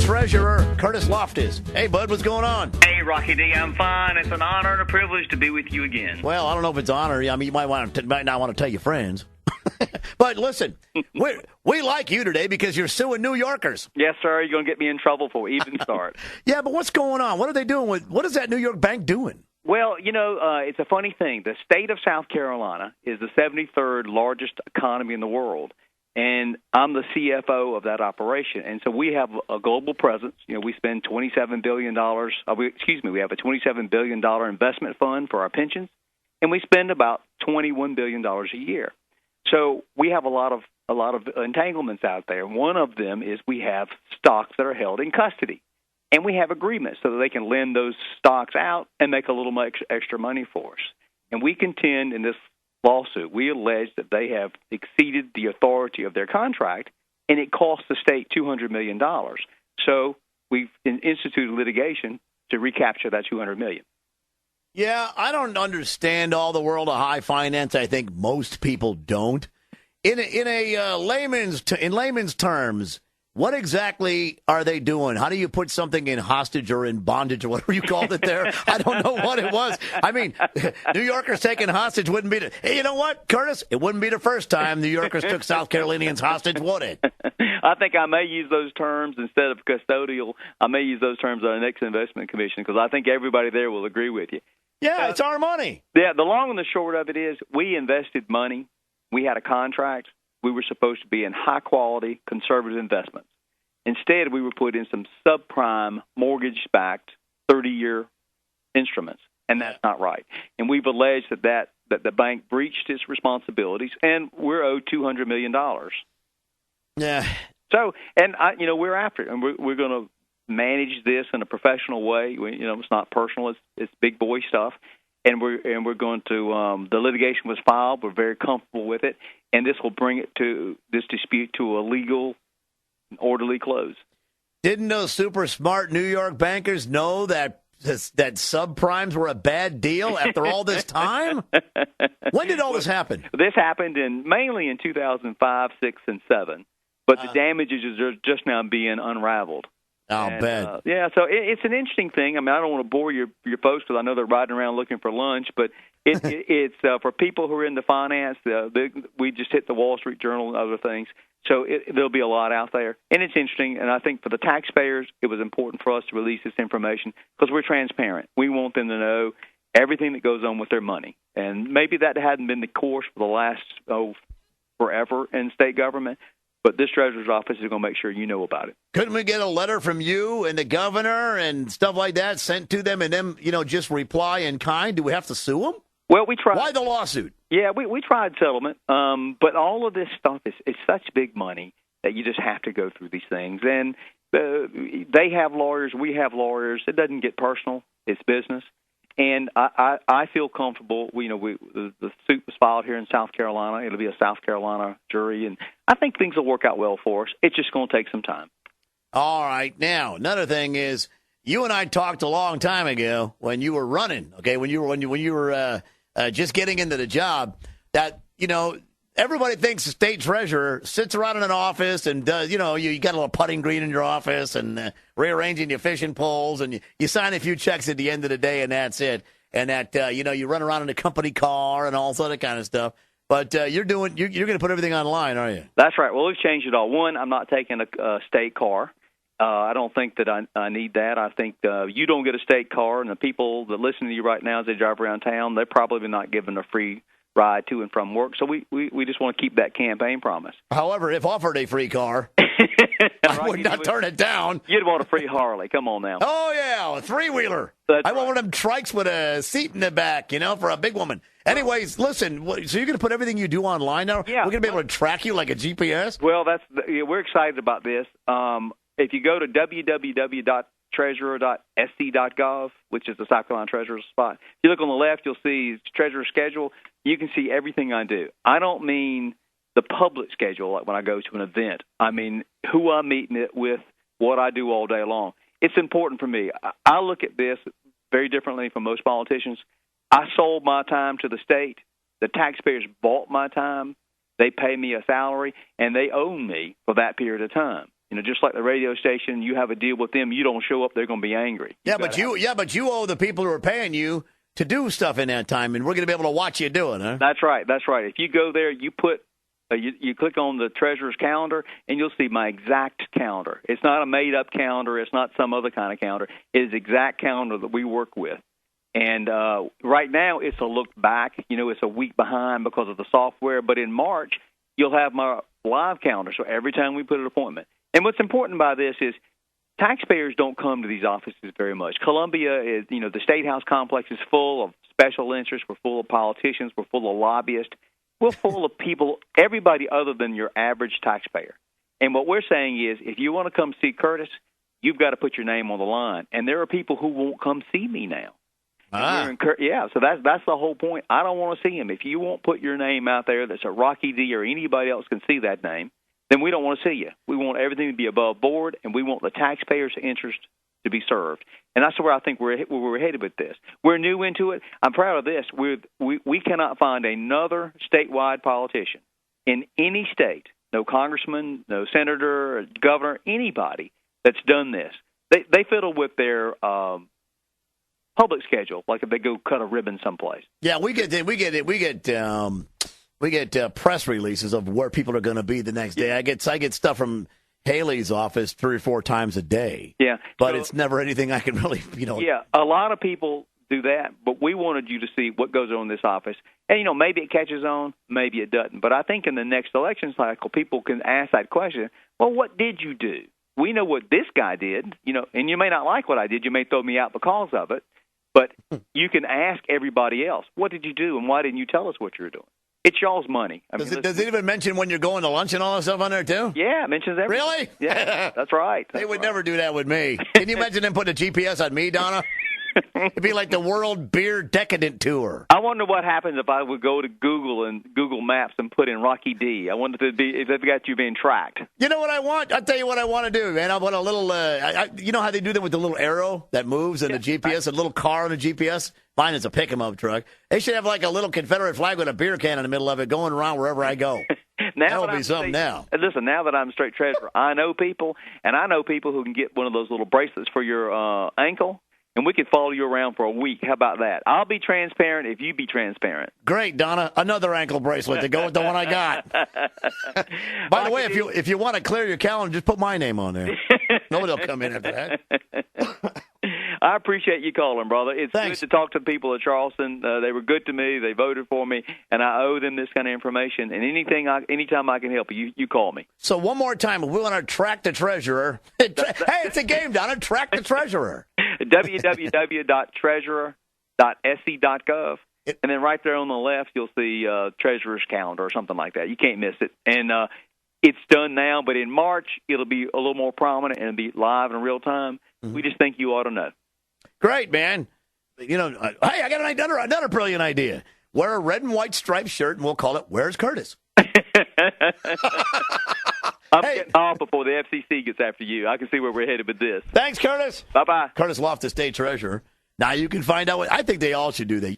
Treasurer Curtis Loftis. Hey, bud, what's going on? Hey, Rocky D, I'm fine. It's an honor and a privilege to be with you again. Well, I don't know if it's honor. I mean, you might not want to tell your friends. But listen, we like you today because you're suing New Yorkers. Yes, sir. You're going to get me in trouble for even start. Yeah, but what's going on? What are they doing what is that New York bank doing? Well, it's a funny thing. The state of South Carolina is the 73rd largest economy in the world, and I'm the CFO of that operation. And so we have a global presence. We spend $27 billion. We have a $27 billion investment fund for our pensions, and we spend about $21 billion a year. So we have a lot of entanglements out there. One of them is we have stocks that are held in custody, and we have agreements so that they can lend those stocks out and make a little extra money for us. And we contend in this lawsuit, we allege that they have exceeded the authority of their contract, and it cost the state $200 million. So we've instituted litigation to recapture that $200 million. Yeah, I don't understand all the world of high finance. I think most people don't. In layman's terms, what exactly are they doing? How do you put something in hostage or in bondage or whatever you called it there? I don't know what it was. I mean, New Yorkers taking hostage wouldn't be hey, you know what, Curtis? It wouldn't be the first time New Yorkers took South Carolinians hostage, would it? I think I may use those terms instead of custodial. I may use those terms on the next investment commission because I think everybody there will agree with you. Yeah, it's our money. Yeah, the long and the short of it is we invested money. We had a contract. We were supposed to be in high-quality, conservative investments. Instead, we were put in some subprime, mortgage-backed, 30-year instruments, and that's not right. And we've alleged that the bank breached its responsibilities, and we're owed $200 million. Yeah. So, and we're after it, and we're going to manage this in a professional way. It's not personal; it's big boy stuff, and we're going to. The litigation was filed. We're very comfortable with it, and this will bring this dispute to a legal, orderly close. Didn't those super smart New York bankers know that subprimes were a bad deal after all this time? When did all this happen? This happened mainly in 2005, 6, and 7, but the damages are just now being unraveled. I'll bet. Yeah, so it's an interesting thing. I mean, I don't want to bore your folks because I know they're riding around looking for lunch, but it's for people who are into finance. We just hit the Wall Street Journal and other things, so there'll be a lot out there. And it's interesting, and I think for the taxpayers, it was important for us to release this information because we're transparent. We want them to know everything that goes on with their money. And maybe that hadn't been the course for the last, forever in state government, but this treasurer's office is going to make sure you know about it. Couldn't we get a letter from you and the governor and stuff like that sent to them and them, just reply in kind? Do we have to sue them? Well, we tried. Why the lawsuit? Yeah, we tried settlement, but all of this stuff is such big money that you just have to go through these things. And they have lawyers, we have lawyers. It doesn't get personal. It's business. And I feel comfortable. The suit was filed here in South Carolina. It'll be a South Carolina jury, and I think things will work out well for us. It's just going to take some time. All right. Now, another thing is, you and I talked a long time ago when you were running. Okay, when you were just getting into the job, that everybody thinks the state treasurer sits around in an office and does, you got a little putting green in your office and rearranging your fishing poles and you sign a few checks at the end of the day and that's it. And that, you run around in a company car and all sort of kind of stuff. But you're going to put everything online, aren't you? That's right. Well, we've changed it all. One, I'm not taking a state car. I don't think that I need that. I think you don't get a state car, and the people that listen to you right now as they drive around town, they're probably not given a free ride to and from work. So we just want to keep that campaign promise. However, if offered a free car, I would not turn it down. You'd want a free Harley. Come on now. Oh, yeah, a three-wheeler. I want one of them trikes with a seat in the back, for a big woman. Anyways, listen, so you're going to put everything you do online now? Yeah. We're going to be able to track you like a GPS? Well, we're excited about this. If you go to www.treasurer.sc.gov, which is the South Carolina Treasurer's spot, if you look on the left, you'll see Treasurer's schedule. You can see everything I do. I don't mean the public schedule, like when I go to an event. I mean who I'm meeting it with, what I do all day long. It's important for me. I look at this very differently from most politicians. I sold my time to the state. The taxpayers bought my time. They pay me a salary, and they own me for that period of time. just like the radio station, you have a deal with them. You don't show up, they're going to be angry. But you owe the people who are paying you to do stuff in that time, and we're going to be able to watch you do it, huh? That's right. If you go there, you put you click on the treasurer's calendar, and you'll see my exact calendar. It's not a made-up calendar. It's not some other kind of calendar. It is the exact calendar that we work with. And right now, it's a look back. It's a week behind because of the software. But in March, you'll have my live calendar. So every time we put an appointment. And what's important by this is taxpayers don't come to these offices very much. Columbia is, the State House complex is full of special interests. We're full of politicians. We're full of lobbyists. We're full of people, everybody other than your average taxpayer. And what we're saying is, if you want to come see Curtis, you've got to put your name on the line. And there are people who won't come see me now. So that's the whole point. I don't want to see him. If you won't put your name out there that's a Rocky D or anybody else can see that name, then we don't want to see you. We want everything to be above board, and we want the taxpayers' interest to be served. And that's where I think we're headed with this. We're new into it. I'm proud of this. We cannot find another statewide politician in any state, no congressman, no senator, governor, anybody that's done this. They fiddle with their public schedule, like if they go cut a ribbon someplace. Yeah, we get press releases of where people are going to be the next day. I get stuff from Haley's office 3 or 4 times a day. Yeah, but it's never anything I can really, Yeah, a lot of people do that, but we wanted you to see what goes on in this office. And, maybe it catches on, maybe it doesn't. But I think in the next election cycle, people can ask that question, well, what did you do? We know what this guy did, and you may not like what I did. You may throw me out because of it. But you can ask everybody else, what did you do, and why didn't you tell us what you were doing? It's y'all's money. Does it even mention when you're going to lunch and all that stuff on there, too? Yeah, it mentions everything. Really? Yeah, that's right. They would never do that with me. Can you imagine them putting a GPS on me, Donna? It'd be like the World Beer Decadent Tour. I wonder what happens if I would go to Google and Google Maps and put in Rocky D. I wonder if they've got you being tracked. You know what I want? I'll tell you what I want to do, man. I want a little, you know how they do that with the little arrow that moves in the GPS, a little car on the GPS? Mine is a pick-em-up truck. They should have like a little Confederate flag with a beer can in the middle of it going around wherever I go. That'll be something now. Listen, now that I'm state treasurer, I know people, and I know people who can get one of those little bracelets for your ankle, and we could follow you around for a week. How about that? I'll be transparent if you be transparent. Great, Donna. Another ankle bracelet to go with the one I got. By the way, if you want to clear your calendar, just put my name on there. Nobody will come in after that. I appreciate you calling, brother. It's Thanks. good to talk to people at Charleston. They were good to me. They voted for me, and I owe them this kind of information. And anytime I can help you, you call me. So one more time, if we want to track the treasurer. Hey, it's a game, Donna. Track the treasurer. www.treasurer.sc.gov. And then right there on the left, you'll see treasurer's calendar or something like that. You can't miss it. And it's done now, but in March, it'll be a little more prominent and it'll be live in real time. Mm-hmm. We just think you ought to know. Great, man. Hey, I got another brilliant idea. Wear a red and white striped shirt, and we'll call it Where's Curtis? I'm getting off before the FCC gets after you. I can see where we're headed with this. Thanks, Curtis. Bye-bye. Curtis Loftis, State Treasurer. Now you can find out what I think they all should do.